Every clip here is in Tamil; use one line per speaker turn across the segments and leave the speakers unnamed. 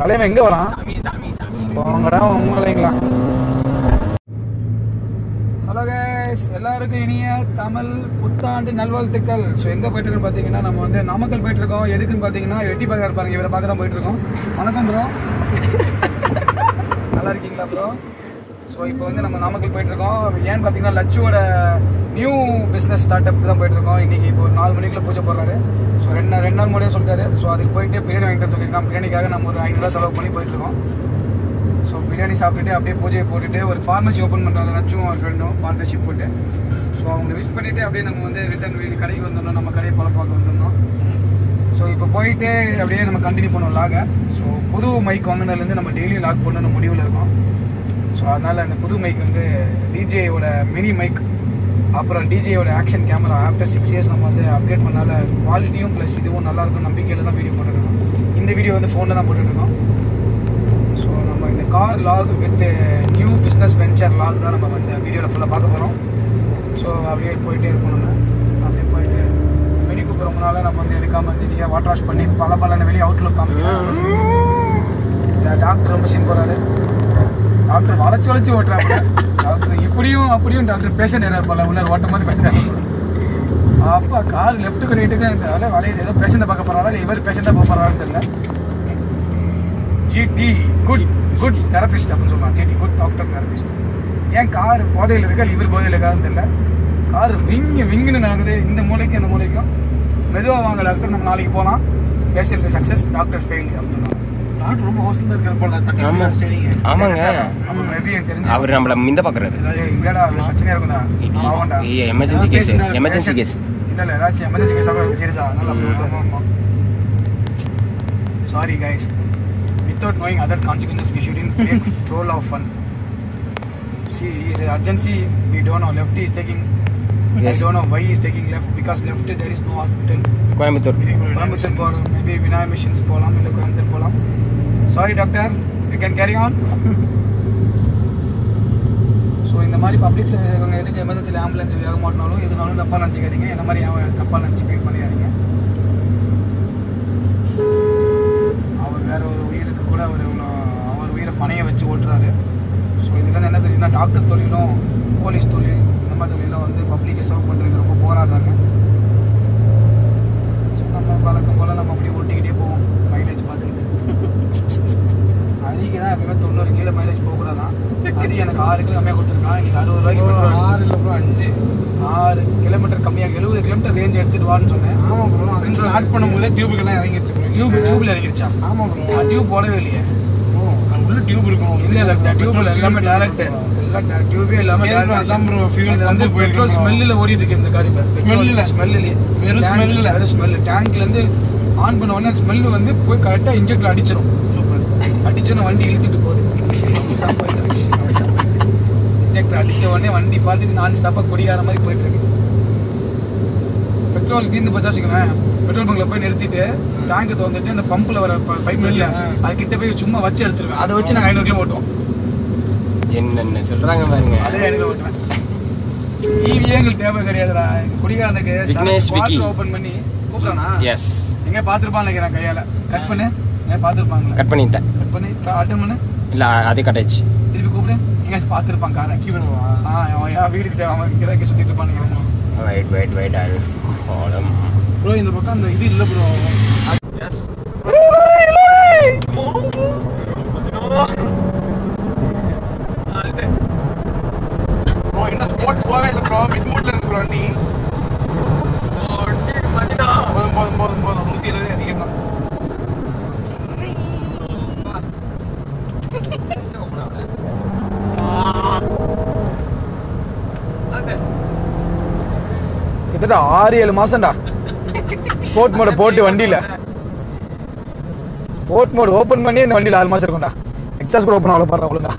தலைவன் எங்க வரான் போங்கடா உங்களைங்களா. ஹலோ கைஸ், எல்லாருக்கும் இனிய தமிழ் புத்தாண்டு நல்வாழ்த்துக்கள். ஸோ எங்கே போயிட்டுருக்கோம் பார்த்தீங்கன்னா, நம்ம வந்து நாமக்கல் போயிட்டுருக்கோம். எதுக்குன்னு பார்த்தீங்கன்னா, எட்டி பார்க்க இருப்பாங்க, இவரை பார்க்க தான் போயிட்டுருக்கோம். வணக்கம் ப்ரோ, நல்லா இருக்கீங்களா ப்ரோ? ஸோ இப்போ வந்து நம்ம நாமக்கல் போயிட்டுருக்கோம். ஏன்னு பார்த்தீங்கன்னா, லட்சுவோட நியூ பிஸ்னஸ் ஸ்டார்ட் அப் தான் போயிட்டுருக்கோம். இன்றைக்கி இப்போ 4 மணிக்குள்ள பூஜை போடுறாரு. ஸோ ரெண்டு நாள் முன்னாடியே சொல்லிட்டாரு. ஸோ அதுக்கு போயிட்டு பிரியாணி வாங்கிட்டு சொல்லியிருக்கோம். பிரியாணிக்காக நம்ம ஒரு 500 செலவு பண்ணி போயிட்டுருக்கோம். ஸோ பிரியாணி சாப்பிட்டுட்டு அப்படியே பூஜையை போட்டுட்டு ஒரு ஃபார்மசி ஓப்பன் பண்ணுறாங்க லட்சுவும் ஒரு ஃப்ரெண்டும் பார்ட்னர்ஷிப் போட்டு. ஸோ அவங்க விஷ் பண்ணிவிட்டு அப்படியே நம்ம வந்து ரிட்டர்ன் வீடு கடைக்கு வந்துடணும். நம்ம கடையை பழப்பாக்க வந்துருந்தோம். ஸோ இப்போ போயிட்டு அப்படியே நம்ம கண்டினியூ பண்ணுவோம் லாகை. ஸோ புது மைக் வாங்கினதுலேருந்து நம்ம டெய்லியும் லாக் பண்ணணும் முடிவில் இருக்கோம். ஸோ அதனால் அந்த புது மைக் வந்து டிஜேயோட மினி மைக், அப்புறம் டிஜேயோட ஆக்ஷன் கேமரா ஆஃப்டர் 6 இயர்ஸ் நம்ம வந்து அப்டேட் பண்ணால குவாலிட்டியும் ப்ளஸ் இதுவும் நல்லாயிருக்கும் நம்பிக்கையில் தான் வீடியோ போட்டுருக்கோம். இந்த வீடியோ வந்து ஃபோனில் தான் போட்டுருக்கோம். ஸோ நம்ம இந்த car lock with new business venture lock தான் நம்ம இந்த வீடியோவில் ஃபுல்லாக பார்க்க போகிறோம். ஸோ அப்படியே போயிட்டே இருக்கணும். நம்ம அப்படியே போயிட்டு மெடிக்கு ரொம்ப நாளாக நம்ம வந்து எடுக்காமல் வந்து நீங்கள் வாட்டர் வாஷ் பண்ணி பல வெளியே அவுட்லுக் காமிக்கிறோம். டாக்டர் ரொம்ப சீன் போகிறாரு. டாக்டர் வளைச்சு ஓட்டுறாங்க. டாக்டர் இப்படியும் அப்படியும் டாக்டர் பேஷண்ட் என்ன இருப்பாங்க உள்ளார் ஓட்ட மாதிரி பேஷண்ட். அப்பா கார் லெஃப்ட்டுக்கு ரைட்டுக்கு இந்த வளையுது. ஏதோ பேஷண்ட்டை பார்க்க போகிறாரா இல்லை இவர் பேஷண்ட்டாக போக போகிறாருன்னு தெரியல. ஜிடி குட் தெரபிஸ்ட் அப்படின்னு சொல்லுவாங்க. GD good doctor therapist. ஏன் கார் போதையில் இருக்கா இவர் போதையில் இருக்காதுன்னு தெரியல. கார் விங்குன்னு நடக்குது இந்த மூளைக்கும் இந்த மூளைக்கும். மெதுவாக வாங்க டாக்டர், நம்ம நாளைக்கு போகலாம். பேஷண்ட் சக்ஸஸ், டாக்டர் ஃபெயில் அப்படின்னு சொல்லுவாங்க. டாக்டர் ரொம்ப ஹோஸ்டல் இருக்கிற போல.
ஆமாங்க, அவர் நம்மள மிந்த பார்க்குறாரு.
இல்லடா பிரச்சனையாக இருக்கும்டா. ஆமாண்டா,
எமர்ஜென்சி கேஸ் இல்லை
ஏதாச்சும் எமர்ஜென்சி கேஸாக இருக்குது சீரியஸாக. அதனால sorry guys. Without knowing other consequences, we shouldn't take role of fun. See, he is urgency. We don't know. Left is taking. Yes. I don't know why he is taking left, because left there is no hospital. Coimbatore போறோம். Maybe Vinaya Missions போலாம் இல்ல Coimbatore போலாம். Sorry doctor, you can carry on. So இந்த மாதிரி பப்ளிக் சர்வீஸ் இருக்கவங்க எதுக்கு எமர்ஜென்சி ஆம்புலன்ஸ் வேக மாட்டினாலும் எதுனாலும் தப்பா நினச்சிக்காதீங்க. என்ன மாதிரி தப்பா நினச்சி ஃபீல் பண்ணிடாதீங்க. வேற ஒரு உயிருக்கு கூட அவர் உயிரை பணைய வச்சு ஓட்டுறாரு. ஸோ இதெல்லாம் என்ன தெரியும்னா, டாக்டர் தொழிலும் போலீஸ் தொழில் இந்த மாதிரி தொழிலும் வந்து பப்ளிக்கை சர்வ் பண்ணுறதுக்கு ரொம்ப போராடுறாங்க. ஸோ நம்ம பழக்கம் போல் நம்ம அப்படியே ஓட்டிக்கிட்டே போவோம் மைலேஜ் பார்த்துக்கிட்டு. அதிக தான் எப்பவுமே 90 கீழே மைலேஜ் போகக்கூடாதான். அது எனக்கு 6 கிலோ கம்மியாக கொடுத்துருக்கான். எனக்கு 60 ரூபாய்க்கு 6 கிலோமீட்டர் கம்மியாக 70 கிலோமீட்டர் ரேஞ்ச் எடுத்துட்டு வான்னு சொன்னேன். ஆமாம் ப்ரோ, அப்படின்னு ஸ்டார்ட் பண்ணும்போது டியூபுக்கெல்லாம் இறங்கிடுச்சு. டியூப்ல இறங்கிடுச்சா? ஆமாம் ப்ரோ, டியூப் போடவே இல்லையே. உள்ள டியூப் இருக்கும். இல்லை டியூப்ல எல்லாமே டேரக்ட், எல்லாம் டியூபே எல்லாமே அதான் ப்ரோ. ஃபியூல் வந்து பெட்ரோல் ஸ்மெல்லில் ஓடிட்டு இருக்கு இந்த கார். ஸ்மெல்லிலே வெறும் ஸ்மெல் டேங்க்லேருந்து ஆன் பண்ண உடனே ஸ்மெல்லு வந்து போய் கரெக்டாக இன்ஜெக்டர் அடிச்சிடும். சூப்பர் அடிச்சோன்னா வண்டி இழுத்துட்டு போகுது. இன்ஜெக்டர் அடித்த உடனே வண்டி பார்த்துட்டு நான் ஸ்டாப்பாக கொடியார மாதிரி போயிட்டு இருக்கு. பெட்ரோல் தீர்ந்து போச்சா வச்சுக்கோங்க, பெட்ரோல் பங்கில் போய் நிறுத்திட்டு டேங்க் திறந்துட்டு அந்த பம்பில் வர பைப் இல்லை அது கிட்ட போய் சும்மா வச்சு எடுத்துருவேன். அதை வச்சு நாங்கள் 500 கிலோ ஓட்டுவோம்.
என்னென்ன சொல்கிறாங்க பாருங்க.
அதே 500 ஓட்டுவேன். ஈவியே எங்களுக்கு தேவை கிடையாதுடா. குடிகாரனுக்கு ஓப்பன் பண்ணி கூப்பிட்றானா? எஸ், எங்கே பார்த்துருப்பான்னு நினைக்கிறேன். கையால் கட் பண்ணு, எங்கே பார்த்துருப்பாங்களா?
கட் பண்ணிட்டேன்.
கட் பண்ணி அட்டன் பண்ணு. இல்லை
அதே கட்டாச்சு.
திருப்பி கூப்பிடு. எங்கே பார்த்துருப்பான் காரை கீழே வீடுக்கிட்ட அவன் இங்கே சுற்றிட்டு இருப்பான்னு.
வெயிட்
ப்ரோ இந்த பக்கம் அந்த இது இல்லை ப்ரோ. எஸ் ப்ரோ, என்ன ஸ்போர்ட் போவே இல்லை ப்ரோ. மிட் மூட்ல இருக்கு ப்ரோ. நீ போதும் 120 அதிகம் தான். கிட்டத்தட்ட 6-7 மாசம்டா ஸ்போர்ட் மோட போட்டு வண்டியில. ஸ்போர்ட் மோட் ஓபன் பண்ணி இந்த வண்டியில 6 மாசம் இருக்கும்டா. எக்ஸாஸ்ட் கூட ஓபன் ஆகல பாடுறா ஒழுங்கா.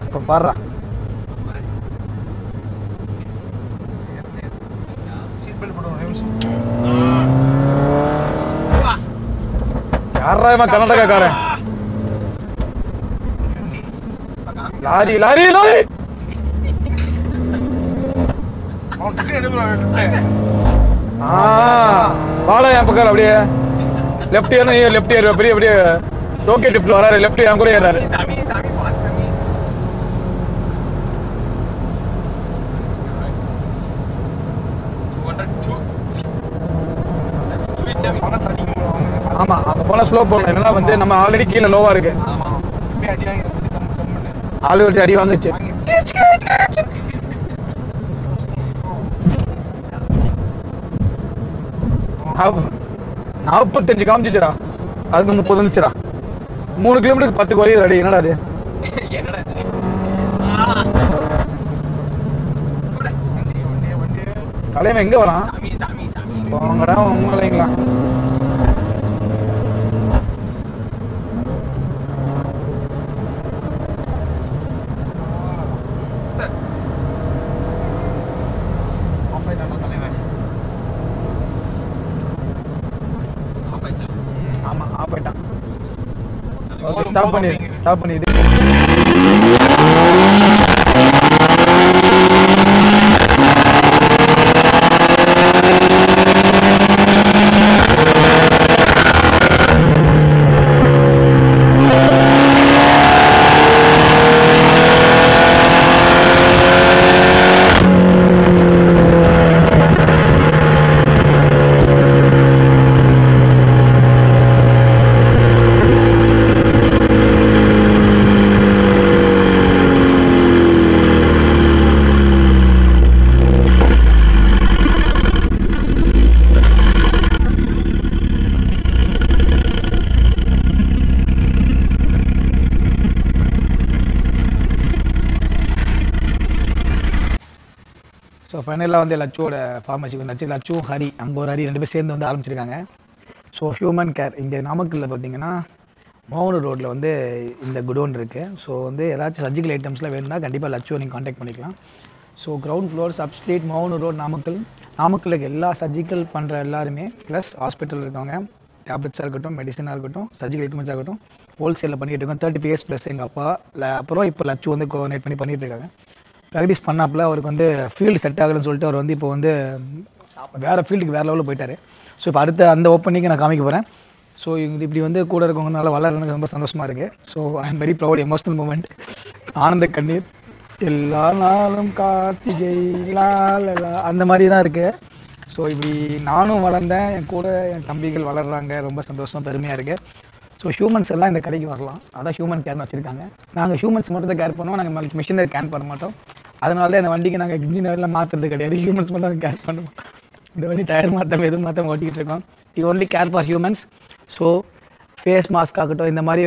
இப்போ பாடுறா யாரா இவன் கர்நாடகாக்காரன். லாரி லாரி லாரி வாடா என் பக்கம் அப்படியே லெஃப்ட் ஏறும் லெஃப்ட் ஏறுவா பெரிய பெரிய டோக்கே டிப்ல வராரு லெஃப்ட் என் கூட ஏறாரு ஆமா அங்க போனா ஸ்லோ போகணும் என்னன்னா வந்து நம்ம ஆல்ரெடி கீழே லோவா இருக்கு ஆல்ரெடி அடி வாங்குச்சு நாற்பத்தஞ்சு காமிச்சிச்சுடா அதுக்கு 30 வந்துச்சுடா 3 கிலோமீட்டருக்கு 10 குறையுது அடி என்னடா அது தலைவன் எங்க வரான் போங்கடா உங்களைங்களா ஆமா ஆஃப் ஆயிட்டான் ஓகே ஸ்டாப் பண்ணிடு ஸோ ஃபைனலாக வந்து லட்சுவோட ஃபார்மசி வந்தாச்சு லட்சுவும் ஹரி அங்கே ஒரு ஹரி 2 பேர் சேர்ந்து வந்து ஆரம்பிச்சிருக்காங்க ஸோ ஹியூமன் கேர் இங்கே நாமக்கல்லில் பார்த்தீங்கன்னா மோகனூர் ரோட்டில் வந்து இந்த குடோன் இருக்குது ஸோ வந்து ஏதாச்சும் சர்ஜிக்கல் ஐட்டம்ஸ்லாம் வேணும்னா கண்டிப்பாக லட்சுவை நீங்கள் காண்டாக்ட் பண்ணிக்கலாம் so ground floor sub street Mohanur road நாமக்கலுக்கு எல்லா சர்ஜிக்கல் பண்ணுற எல்லாருமே ப்ளஸ் ஹாஸ்பிட்டல் இருக்கவங்க டேப்லெட்ஸாக இருக்கட்டும் மெடிசனாக இருக்கட்டும் சர்ஜிக்கல் ஐட்டம்ஸாக இருக்கட்டும் ஹோல்சேலில் பண்ணிட்டு இருக்கோம் 35 years ப்ளஸ் எங்கள் அப்பா அப்புறம் இப்போ லட்சு வந்து கோஆர்டினேட் பண்ணிட்டு இருக்காங்க ப்ராக்டிஸ் பண்ணாப்புல அவருக்கு வந்து ஃபீல்டு செட் ஆகலன்னு சொல்லிட்டு அவர் வந்து இப்போ வந்து வேறு ஃபீல்டுக்கு வேறு லெவலில் போயிட்டார் ஸோ இப்போ அடுத்த அந்த ஓப்பனிங்கு நான் காமிக்க போகிறேன் ஸோ இப்படி வந்து கூட இருக்கவங்கனால வளர்றதுக்கு ரொம்ப சந்தோஷமாக இருக்குது so I am very proud emotional moment ஆனந்த கண்ணீர் எல்லா நாளும் கார்த்திகை லாலலா அந்த மாதிரி தான் இருக்குது ஸோ இப்படி நானும் வளர்ந்தேன் என் கூட என் தம்பிகள் வளர்கிறாங்க ரொம்ப சந்தோஷம் பெருமையாக இருக்குது ஸோ ஹியூமன்ஸ் எல்லாம் இந்த கடைக்கு வரலாம் அதான் ஹியூமன் கேர்னு வச்சுருக்காங்க நாங்கள் ஹியூமன்ஸ் மட்டும் தான் கேர் பண்ணுவோம் நாங்கள் மிஷினரி கேர் பண்ண மாட்டோம் அதனால தான் இந்த வண்டிக்கு நாங்கள் இன்ஜினியர்லாம் மாற்றுறது கிடையாது ஹியூமன்ஸ் மட்டும் தான் கேர் பண்ணுவோம் இந்த வண்டி டயர் மாற்றம் எதுவும் மாற்றம் ஓட்டிக்கிட்டு இருக்கோம் you only care for humans so face mask ஆகட்டும் இந்த மாதிரி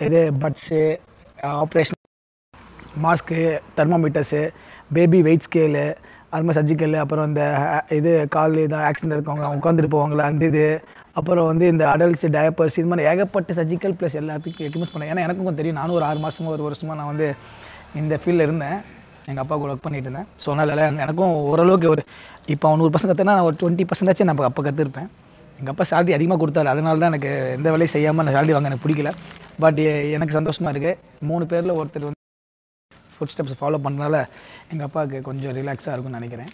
இது buds operation mask thermometers baby weight scale அது மாதிரி சர்ஜிக்கல் அப்புறம் இந்த இது கால் இதாக ஆக்சிடென்ட் இருக்கவங்க உட்காந்துட்டு போவாங்களா அந்த இது அப்புறம் வந்து இந்த அடல்ட்ஸ் டயப்பர்ஸ் இது மாதிரி ஏகப்பட்ட சர்ஜிக்கல் ப்ளஸ் எல்லாத்துக்கும் எக்யூப்மெண்ட்ஸ் பண்ணேன் ஏன்னா எனக்கும் கொஞ்சம் தெரியும் நானும் ஒரு 6 மாதமாக 1 வருஷமாக நான் வந்து இந்த ஃபீல்டில் இருந்தேன் எங்கள் அப்பா கூட ஒர்க் பண்ணிட்டு இருந்தேன் ஸோ அதனால் எனக்கும் ஓரளவுக்கு ஒரு இப்போ அவன் 100% கற்றுனா நான் ஒரு 20% நம்ம அப்போ கற்றுருப்பேன் எங்கள் அப்பா சேலரி அதிகமாக கொடுத்தாரு அதனால தான் எனக்கு எந்த வேலையும் செய்யாமல் நான் சேலரி வாங்க எனக்கு பிடிக்கல பட் எனக்கு சந்தோஷமாக இருக்குது 3 பேரில் ஒருத்தர் வந்து ஃபுட் ஸ்டெப்ஸ் ஃபாலோ பண்ணுறதுனால எங்கள் அப்பாவுக்கு கொஞ்சம் ரிலாக்ஸாக இருக்கும்னு நினைக்கிறேன்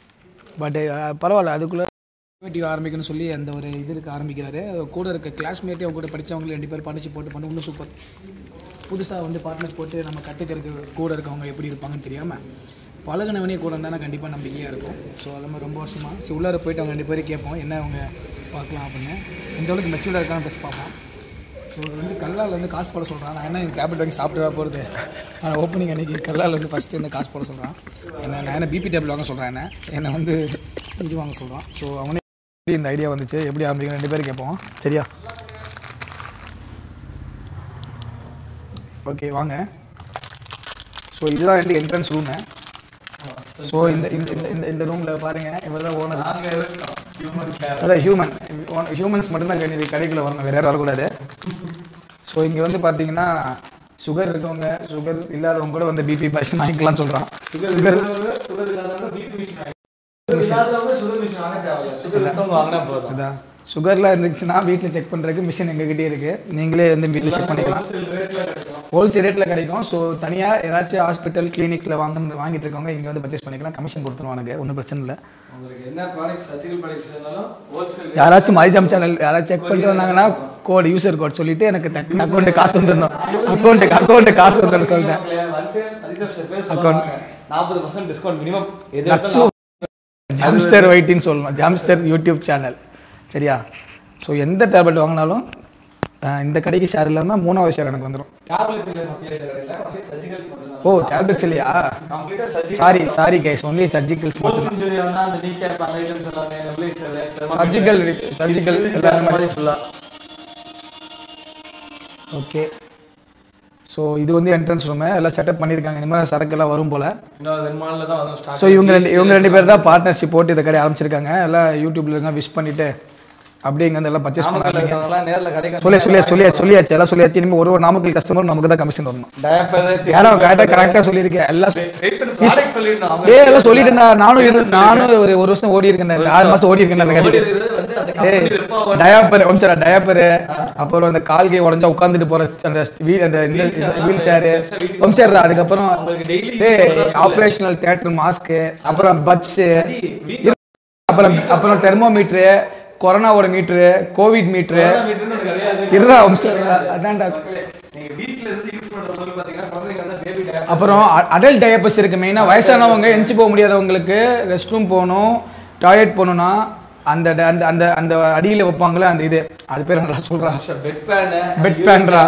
பட் பரவாயில்ல அதுக்குள்ளே ஆரம்பிக்கணும்னு சொல்லி அந்த ஒரு இது இருக்க ஆரம்பிக்கிறாரு கூட இருக்க கிளாஸ்மேட்டே அவங்க கூட படித்தவங்க 2 பேர் பார்ட்டிசிபேட் போட்டு பண்ணி இன்னும் சூப்பர் புதுசாக வந்து பார்ட்னர் போட்டு நம்ம கற்றுக்கிறதுக்கு கூட இருக்கவங்க எப்படி இருப்பாங்கன்னு தெரியாமல் பழகினவனே கூட இருந்தால் கண்டிப்பாக நம்பிக்கையாக இருக்கும் ஸோ அது மாதிரி ரொம்ப வருஷமாக ஸோ உள்ளார போயிட்டு அவங்க 2 பேரும் கேட்போம் என்ன அவங்க பார்க்கலாம் அப்படின்னு இந்த அளவுக்கு மெச்சூர்டாக இருக்கான்னு ப்ளஸ் பார்ப்போம் ஸோ வந்து கல்லால் வந்து காசு போட சொல்கிறான் நான் என்ன இந்த டேப்லெட் வாங்கி சாப்பிட்டு போகிறது ஆனால் ஓப்பனிங் அன்றைக்கி கல்லால் வந்து ஃபஸ்ட்டு இந்த காசு போட சொல்கிறான் நான் என்ன பிபி டேப்லெட் வாங்க சொல்கிறேன் என்னை வந்து இது வாங்க சொல்கிறான் ஸோ அவனே இந்த ஐடியா வந்துச்சு எப்படி ஆரம்பிக்கணும் 2 பேரும் கேட்போம் சரியா ஓகே வாங்க ஸோ இதுதான் வந்து என்ட்ரன்ஸ் ரூமு ஸோ இந்த ரூமில் பாருங்கள் இவர் தான் ஓனர் அதான் ஹியூமன்ஸ் மட்டும்தான் கடைக்குள்ளே வரணும் வேறு யாரும் வரக்கூடாது ஸோ இங்கே வந்து பார்த்தீங்கன்னா சுகர் இருக்கவங்க சுகர் இல்லாதவங்க கூட வந்து பிபி மிஷின் வாங்கிக்கலாம்னு சொல்கிறான் சுகர் அதான் சுகர்லாம் இருந்துச்சுன்னா வீட்டில் செக் பண்ணுறதுக்கு மிஷின் எங்ககிட்டயே இருக்கு. நீங்களே வந்து வீட்டில் செக் பண்ணிக்கலாம். ஹோல்சேல் ரேட்டில் கிடைக்கும். ஸோ தனியாக ஏதாச்சும் ஹாஸ்பிட்டல் கிளினிக்ல வாங்கிட்டு இருக்கவங்க இங்கே வந்து பர்ச்சேஸ் பண்ணிக்கலாம். கமிஷன் கொடுத்துருவாங்க, ஒன்றும் பிரச்சனை இல்லை. யாராச்சும் மதிஜாம் சேனல் யாராச்சும் செக் பண்ணிட்டு வந்தாங்கன்னா கோட் யூசர் கோட் சொல்லிட்டு எனக்கு அக்கௌண்ட் காசு வந்துடணும். அக்கௌண்ட் காசு வந்துடும் சொல்லிட்டேன். Account
40% discount minimum.
ஜாம்ஸ்டர் வைட்டின்னு சொல்லணும். ஜாம்ஸ்டர் யூடியூப் சேனல், சரியா? ஸோ எந்த டேப்லெட் வாங்கினாலும் இந்த கடைக்கு ஷேர் இல்லாமல் 3வது ஷேர் எனக்கு வந்துடும். ஓ டேப்லெட்ஸ் இல்லையா? சாரி கைஸ், ஒன்லி சர்ஜிக்கல்ஸ் மட்டும். சர்ஜிக்கல் எல்லாமே ஃபுல்லா. ஓகே, ஸோ இது வந்து என்ட்ரன்ஸ் ரூமு எல்லாம் செட்டப் பண்ணியிருக்காங்க. இனிமேல் சரக்கு எல்லாம் வரும் போல. ஸோ இவங்க ரெண்டு பேர் தான் பார்ட்னர்ஷிப் போட்டு இந்த கடை ஆரம்பிச்சிருக்காங்க. எல்லாம் யூடியூப்ல இருக்க விஷ் பண்ணிட்டு அப்படியே இங்க வந்து எல்லாம் பர்ச்சேஸ் பண்ணாங்க. சொல்லியாச்சு எல்லாம் சொல்லியாச்சு. இனிமேல் ஒரு நாமக்கல் கஸ்டமர் நமக்கு தான் கமிஷன் வரணும். யாரோ கரெக்டா சொல்லியிருக்கேன். எல்லாம் எல்லாம் சொல்லிட்டு நானும் ஒரு வருஷம் ஓடி இருக்கேன், 6 மாசம் ஓடி இருக்கேன் அந்த கடைக்கு. டயாப்பர் அப்புறம் அந்த கால்கை உடஞ்சா உட்காந்துட்டு போற அந்த வீல் சேர், அதுக்கப்புறம் ஆபரேஷனல் தியேட்டர் மாஸ்க், அப்புறம் பட்ஸ், அப்புறம் தெர்மோமீட்டரு, கொரோனாவோட மீட்டரு, கோவிட் மீட்டரு, அப்புறம் அடல்ட் டயப்பர்ஸ் இருக்கு. மெயினா வயசானவங்க எஞ்சி போக முடியாதவங்களுக்கு ரெஸ்ட் ரூம் போகணும், டாய்லெட் போகணும்னா அந்த அந்த அந்த அடியில வைப்பாங்களே அந்த இது, அது பேர் என்ன சொல்றாங்க? பெட் பேன்ரா,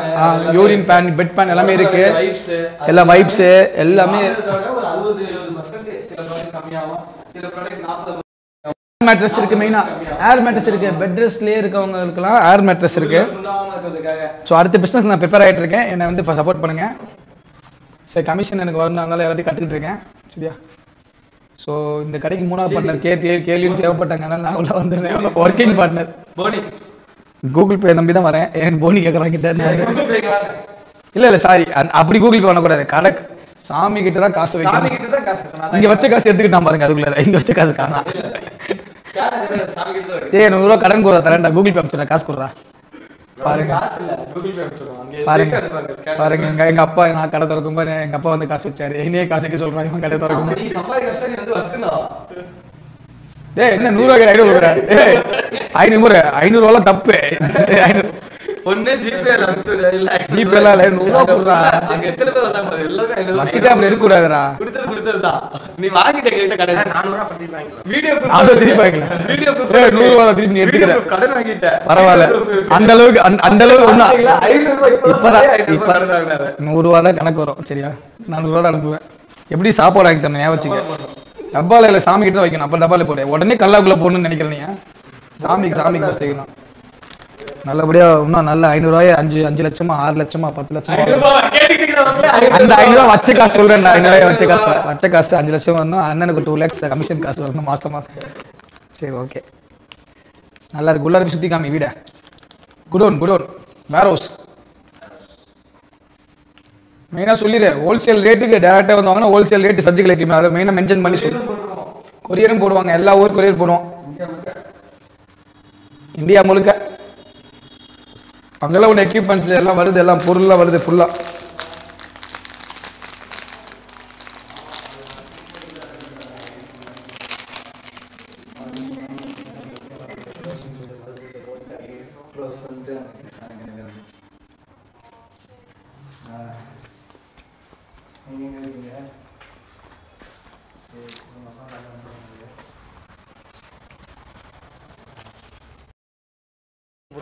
யூரின் பேன், பெட் பேன் எல்லாமே இருக்கு. எல்லா வைப்ஸ் எல்லாமே. மேட்ரஸ் இருக்கு. மெயினா ஏர் மேட்ரஸ் இருக்கு. பெட் ரெஸ்ட்லயே இருக்கவங்களுக்குலாம் ஏர் மேட்ரஸ் இருக்கு. ஸோ அடுத்த பிசினஸ் நான் ப்ரிப்பேர் ஆகிட்டு இருக்கேன். என்னை வந்து இப்போ சப்போர்ட் பண்ணுங்க. சரி, கமிஷன் எனக்கு வரணும்னால எல்லாத்தையும் கற்றுக்கிட்டு இருக்கேன், சரியா? ஸோ இந்த கடைக்கு 3வது பார்ட்னர் கேள்வியும் தேவைப்பட்டாங்க. நான் உள்ள வந்துருந்தேன். ஒர்க்கிங் பார்ட்னர் கூகுள் பே நம்பி தான் வரேன். ஏன் போனி கேட்குறாங்க? இல்ல சாரி, அப்படி கூகுள் பே பண்ணக்கூடாது. கடை சாமி கிட்ட தான் காசு வைக்கணும். இங்க வச்ச காசு எடுத்துக்கிட்டான் பாருங்க. அதுக்குள்ள இங்க வச்ச காசு காணா. 100 ரூபா கடன் கூட தரேன்டா, கூகுள் பே அனுப்பிச்சுடா, காசு கொடுறா. பாருங்க எங்க அப்பா, நான் கடை திறக்கும் போது எங்க அப்பா வந்து காசு வச்சாரு. என்னையே காசு வைக்க சொல்றாங்க. இவன் கடை திறக்கும் போது என்ன 100 ரூபாய் 500 கொடுக்குறாரு. 500 ரூபாய் தப்பு. பரவாயில்ல, அந்த அளவுக்கு 100 ரூபா தான் கணக்கு வரும், சரியா? 400 ரூபா அனுப்புவேன். எப்படி சாப்பாடு வாங்கி தரணும் ஞாபகம்? டப்பால இல்ல, சாமி கிட்ட வைக்கணும். அப்ப டப்பால போடு. உடனே கல்லாக்குள்ள போடணும்னு நினைக்கிறேன். சாமிக்கு வைக்கணும் நல்லபடியா. இன்னும் நல்ல 500 ரூபாய் 5 லட்சமா 6 லட்சமா 10 லட்சமா அந்த 500 ரூபாய் வச்ச காசு சொல்றேன். 500 ரூபாய் வச்ச காசு 5 லட்சம் வரணும். அண்ணனுக்கு 2 lakhs கமிஷன் காசு வரணும் மாசம். சரி, ஓகே, நல்லா இருக்கு. உள்ள சுத்தி காமி வீட. குடோன் வேர் ஹவுஸ். மெயினா சொல்லிடு, ஹோல்சேல் ரேட்டுக்கு டேரக்டா வந்து வாங்கினா ஹோல்சேல் ரேட்டு சர்ஜிக்கல் எக்யூப்மென்ட் அதை மெயினா மென்ஷன் பண்ணி சொல்லு. கொரியரும் போடுவாங்க, எல்லா ஊர் கொரியர் போடுவோம். இந்தியா முழுக்க அங்கெல்லாம் ஒன்று எக்யூப்மெண்ட்ஸ் எல்லாம் வருது, எல்லாம் பொருள்லாம் வருது ஃபுல்லா.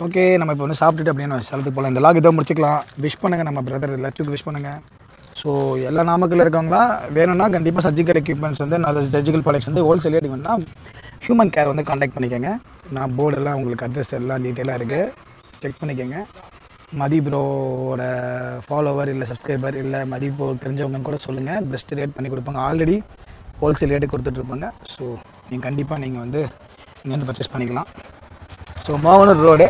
ஓகே, நம்ம இப்போ வந்து சாப்பிட்டுட்டு அப்படின்னு ஸ்தலத்துக்கு போகலாம். இந்த லாக் இதை முடிச்சுக்கலாம். விஷ் பண்ணுங்கள், நம்ம பிரதர் லட்சுக்கு விஷ் பண்ணுங்கள். ஸோ எல்லா நாமக்கல்ல இருக்கவங்களாம் வேணும்னா கண்டிப்பாக சர்ஜிக்கல் எக்யூப்மெண்ட்ஸ் வந்து நல்ல சர்ஜிக்கல் ப்ராடக்ட்ஸ் வந்து ஹோல்சேல் ரேட்டுக்கு வேணும்னா ஹியூமன் கேர் வந்து கான்டாக்ட் பண்ணிக்கோங்க. நான் போர்டெல்லாம் உங்களுக்கு அட்ரஸ் எல்லாம் டீட்டெயிலாக இருக்குது, செக் பண்ணிக்கோங்க. மதி ப்ரோவோட ஃபாலோவர் இல்லை சப்ஸ்கிரைபர் இல்லை மதி ப்ரோ தெரிஞ்சவங்கன்னு கூட சொல்லுங்கள், பெஸ்ட் ரேட் பண்ணி கொடுப்பாங்க. ஆல்ரெடி ஹோல்சேல் ரேட்டு கொடுத்துட்ருப்பாங்க. ஸோ நீங்கள் கண்டிப்பாக நீங்கள் வந்து இங்கே வந்து பர்ச்சேஸ் பண்ணிக்கலாம். ஸோ மோகனூர் ரோடு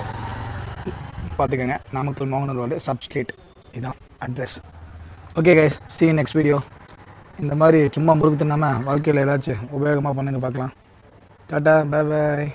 பார்த்துக்கோங்க, நாமக்கல் மோகனூர் ரோடு சப்ஸ்ட்ரீட், இதுதான் address. Okay guys, see you next video. இந்த மாதிரி சும்மா முறுக்கு தின்னாமல் வாழ்க்கையில் ஏதாச்சும் உபயோகமாக பண்ணுங்க பார்க்கலாம். Tata, bye bye.